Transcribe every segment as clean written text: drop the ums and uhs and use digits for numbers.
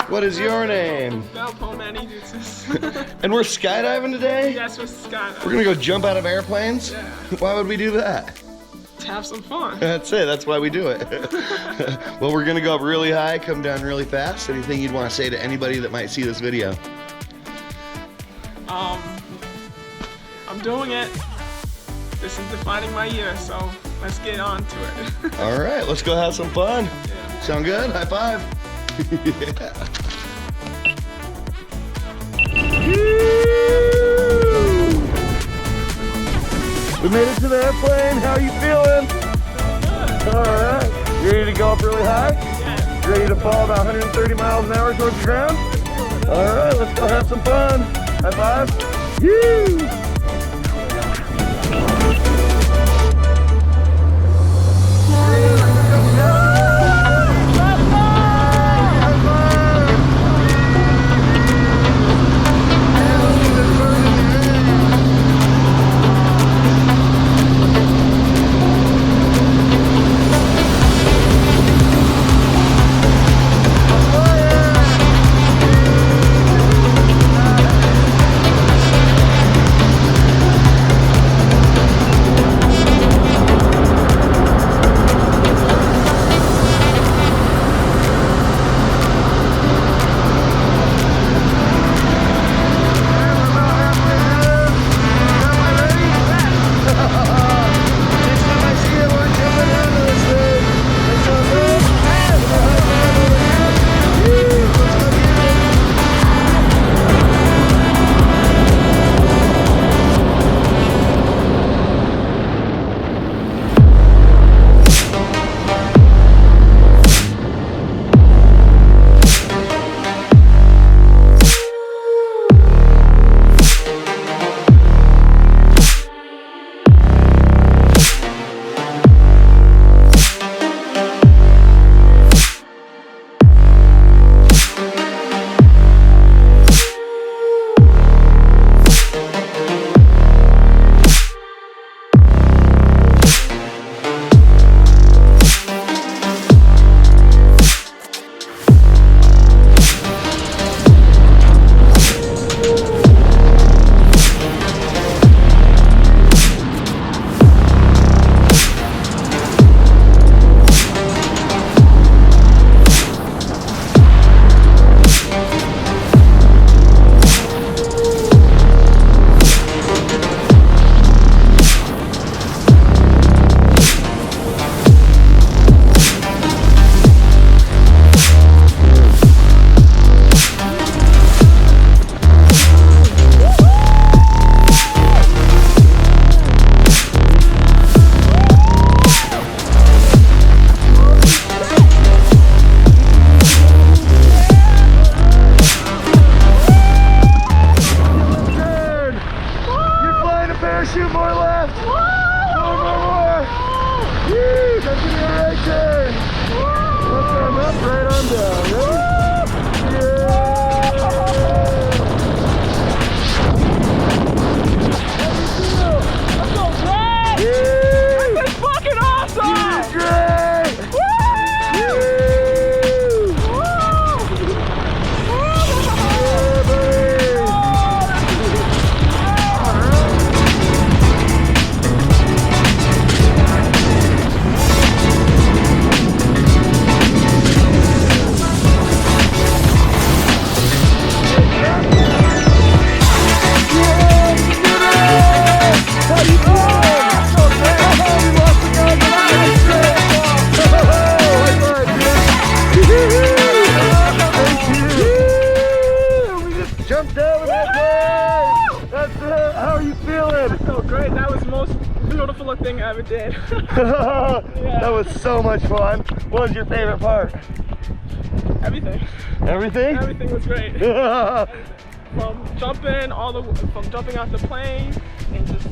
What is your name? And we're skydiving today? Yes, we're skydiving. We're gonna go jump out of airplanes? Yeah. Why would we do that? To have some fun. That's it, that's why we do it. Well, we're gonna go up really high, come down really fast. Anything you'd want to say to anybody that might see this video? I'm doing it. This is defining my year, so let's get on to it. All right, let's go have some fun. Yeah. Sound good? High five. Yeah. We made it to the airplane. How are you feeling? All right. You ready to go up really high? Yeah. Ready to fall about 130 miles an hour towards the ground? All right, let's go have some fun. High five. Woo! Shoot more left. More. Woo! That's gonna be a right turn. Left arm up, right arm down. Ready? Yeah! How do you feel? I feel great! Yeah! This is fucking awesome! You did great! Woo! Jumped down with that plane! That's it! How are you feeling? I feel great. That was the most beautiful thing I ever did. That was so much fun. What was your favorite part? Everything. Everything? Everything was great. From jumping off the plane and just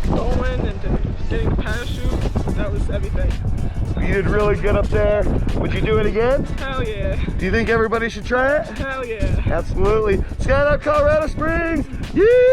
going and getting the parachute. That was everything. You did really good up there. Would you do it again? Hell yeah. Do you think everybody should try it? Hell yeah. Absolutely. Skydive Colorado Springs! Yeah!